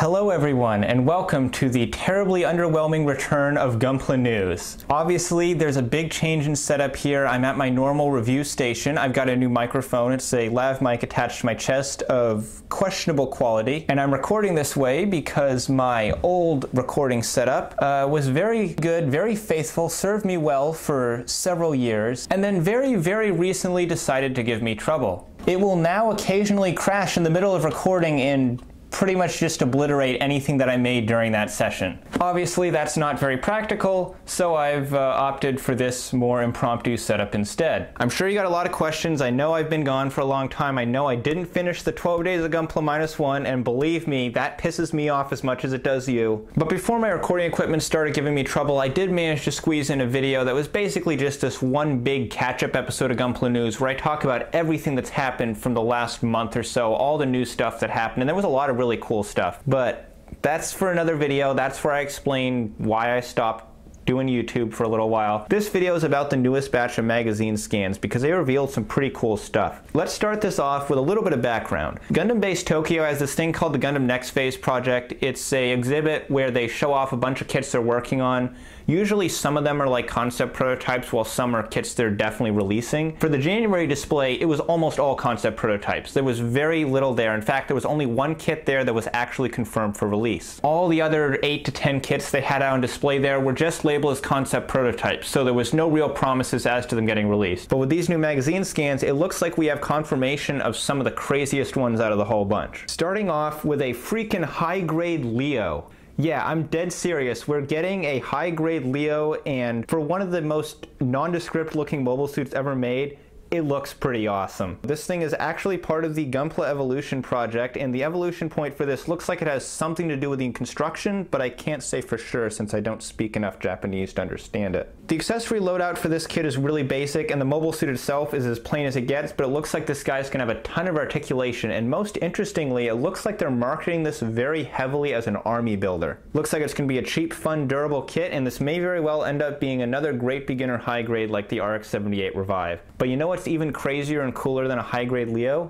Hello everyone, and welcome to the terribly underwhelming return of Gunpla news. Obviously, there's a big change in setup here. I'm at my normal review station. I've got a new microphone. It's a lav mic attached to my chest of questionable quality, and I'm recording this way because my old recording setup was very good, very faithful, served me well for several years, and then very recently decided to give me trouble. It will now occasionally crash in the middle of recording and pretty much just obliterate anything that I made during that session. Obviously, that's not very practical, so I've opted for this more impromptu setup instead. I'm sure you got a lot of questions. I know I've been gone for a long time. I know I didn't finish the 12 days of Gunpla -1, and believe me, that pisses me off as much as it does you. But before my recording equipment started giving me trouble, I did manage to squeeze in a video that was basically just this one big catch-up episode of Gunpla News where I talk about everything that's happened from the last month or so, all the new stuff that happened, and there was a lot of really cool stuff. But that's for another video. That's where I explain why I stopped doing YouTube for a little while. This video is about the newest batch of magazine scans because they revealed some pretty cool stuff. Let's start this off with a little bit of background. Gundam Base Tokyo has this thing called the Gundam Next Phase project. It's a exhibit where they show off a bunch of kits they're working on. Usually some of them are like concept prototypes, while some are kits they're definitely releasing. For the January display, it was almost all concept prototypes. There was very little there. In fact, there was only one kit there that was actually confirmed for release. All the other 8 to 10 kits they had out on display there were just labeled as concept prototypes, so there was no real promises as to them getting released. But with these new magazine scans, it looks like we have confirmation of some of the craziest ones out of the whole bunch. Starting off with a freaking high-grade Leo. Yeah, I'm dead serious. We're getting a high-grade Leo, and for one of the most nondescript looking mobile suits ever made, it looks pretty awesome. This thing is actually part of the Gunpla Evolution project, and the evolution point for this looks like it has something to do with the construction, but I can't say for sure since I don't speak enough Japanese to understand it. The accessory loadout for this kit is really basic, and the mobile suit itself is as plain as it gets, but it looks like this guy's gonna have a ton of articulation, and most interestingly, it looks like they're marketing this very heavily as an army builder. Looks like it's gonna be a cheap, fun, durable kit, and this may very well end up being another great beginner high grade like the RX-78 Revive. But you know what's even crazier and cooler than a high-grade Leo?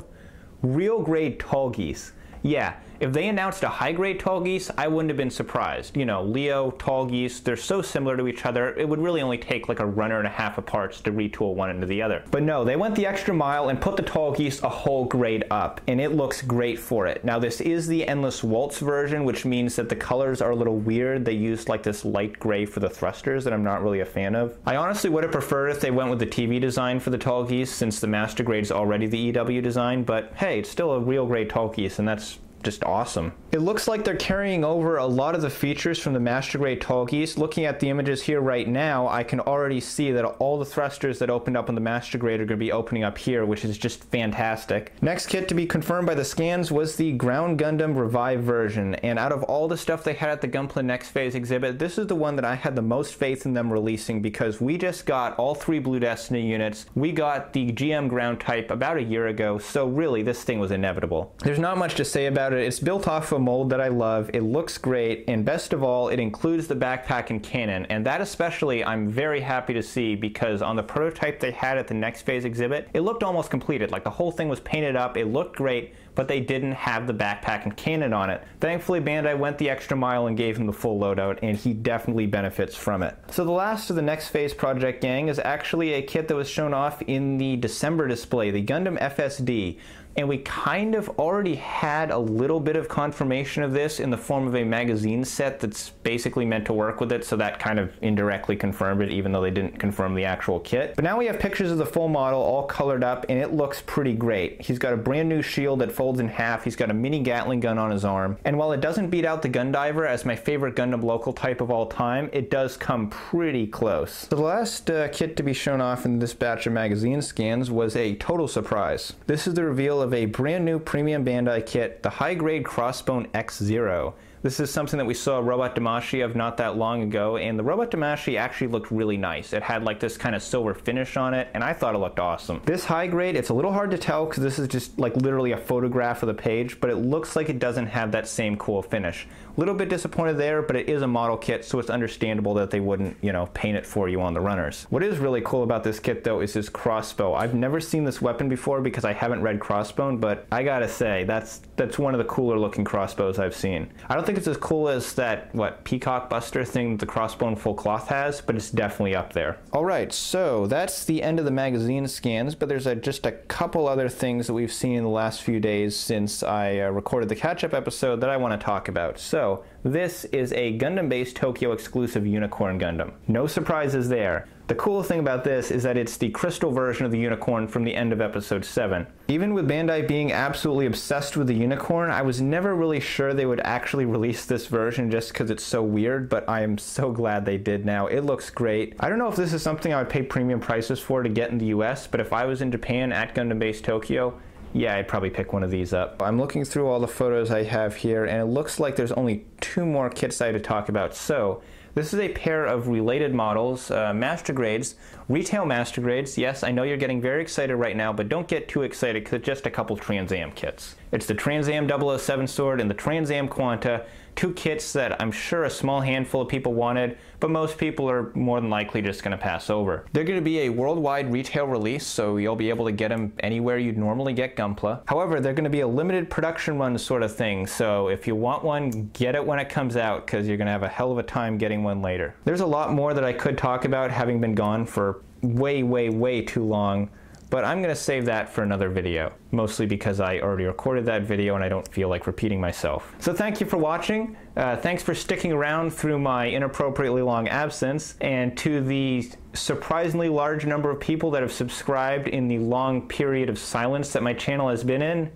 Real Grade Tallgeese. Yeah, if they announced a high-grade Tallgeese, I wouldn't have been surprised. You know, Leo, Tallgeese, they're so similar to each other, it would really only take like a runner and a half of parts to retool one into the other. But no, they went the extra mile and put the Tallgeese a whole grade up, and it looks great for it. Now, this is the Endless Waltz version, which means that the colors are a little weird. They used like this light gray for the thrusters that I'm not really a fan of. I honestly would have preferred if they went with the TV design for the Tallgeese, since the Master Grade is already the EW design, but hey, it's still a real grade Tallgeese, and that's just awesome. It looks like they're carrying over a lot of the features from the Master Grade Tallgeese. Looking at the images here right now, I can already see that all the thrusters that opened up on the Master Grade are going to be opening up here, which is just fantastic. Next kit to be confirmed by the scans was the Ground Gundam Revive version, and out of all the stuff they had at the Gunpla Next Phase exhibit, this is the one that I had the most faith in them releasing because we just got all 3 Blue Destiny units. We got the GM Ground type about a year ago, so really this thing was inevitable. There's not much to say about it. It's built off a mold that I love, it looks great, and best of all, it includes the backpack and cannon, and that especially I'm very happy to see because on the prototype they had at the Next Phase exhibit, it looked almost completed, like the whole thing was painted up, it looked great, but they didn't have the backpack and cannon on it. Thankfully, Bandai went the extra mile and gave him the full loadout, and he definitely benefits from it. So the last of the Next Phase project gang is actually a kit that was shown off in the December display, the Gundam FSD. And we kind of already had a little bit of confirmation of this in the form of a magazine set that's basically meant to work with it, so that kind of indirectly confirmed it, even though they didn't confirm the actual kit. But now we have pictures of the full model all colored up, and it looks pretty great. He's got a brand new shield that folds in half, he's got a mini Gatling gun on his arm, and while it doesn't beat out the Gundiver as my favorite Gundam local type of all time, it does come pretty close. So the last kit to be shown off in this batch of magazine scans was a total surprise. This is the reveal of a brand new premium Bandai kit, the high-grade Crossbone X0. This is something that we saw a Robot Damashi of not that long ago, and the Robot Damashi actually looked really nice. It had like this kind of silver finish on it, and I thought it looked awesome. This high grade, it's a little hard to tell because this is just like literally a photograph of the page, but it looks like it doesn't have that same cool finish. A little bit disappointed there, but it is a model kit, so it's understandable that they wouldn't, you know, paint it for you on the runners. What is really cool about this kit though is this crossbow. I've never seen this weapon before because I haven't read Crossbone, but I gotta say, that's one of the cooler looking crossbows I've seen. I don't think it's as cool as that, Peacock Buster thing that the Crossbone full cloth has, but it's definitely up there. Alright, so that's the end of the magazine scans, but there's just a couple other things that we've seen in the last few days since I recorded the catch-up episode that I want to talk about. So, this is a Gundam Base Tokyo exclusive Unicorn Gundam. No surprises there. The cool thing about this is that it's the crystal version of the Unicorn from the end of episode 7. Even with Bandai being absolutely obsessed with the Unicorn, I was never really sure they would actually release this version just because it's so weird, but I am so glad they did now. It looks great. I don't know if this is something I would pay premium prices for to get in the US, but if I was in Japan at Gundam Base Tokyo, yeah, I'd probably pick one of these up. I'm looking through all the photos I have here, and it looks like there's only 2 more kits I had to talk about. So, this is a pair of related models, master grades, retail master grades. Yes, I know you're getting very excited right now, but don't get too excited because it's just a couple Trans Am kits. It's the Trans Am 007 sword and the Trans Am Quanta, 2 kits that I'm sure a small handful of people wanted, but most people are more than likely just going to pass over. They're going to be a worldwide retail release, so you'll be able to get them anywhere you'd normally get Gunpla. However, they're going to be a limited production run sort of thing, so if you want one, get it when it comes out, because you're going to have a hell of a time getting one later. There's a lot more that I could talk about, having been gone for way too long, but I'm going to save that for another video, mostly because I already recorded that video and I don't feel like repeating myself. So thank you for watching. Thanks for sticking around through my inappropriately long absence, and to the surprisingly large number of people that have subscribed in the long period of silence that my channel has been in.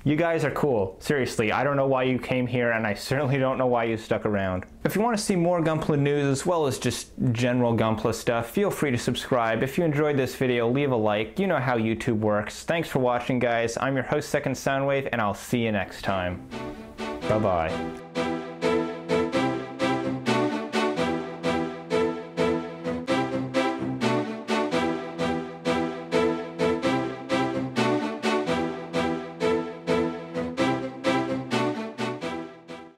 You guys are cool. Seriously, I don't know why you came here, and I certainly don't know why you stuck around. If you want to see more Gunpla news as well as just general Gunpla stuff, feel free to subscribe. If you enjoyed this video, leave a like. You know how YouTube works. Thanks for watching, guys. I'm your host, Second Soundwave, and I'll see you next time. Bye-bye.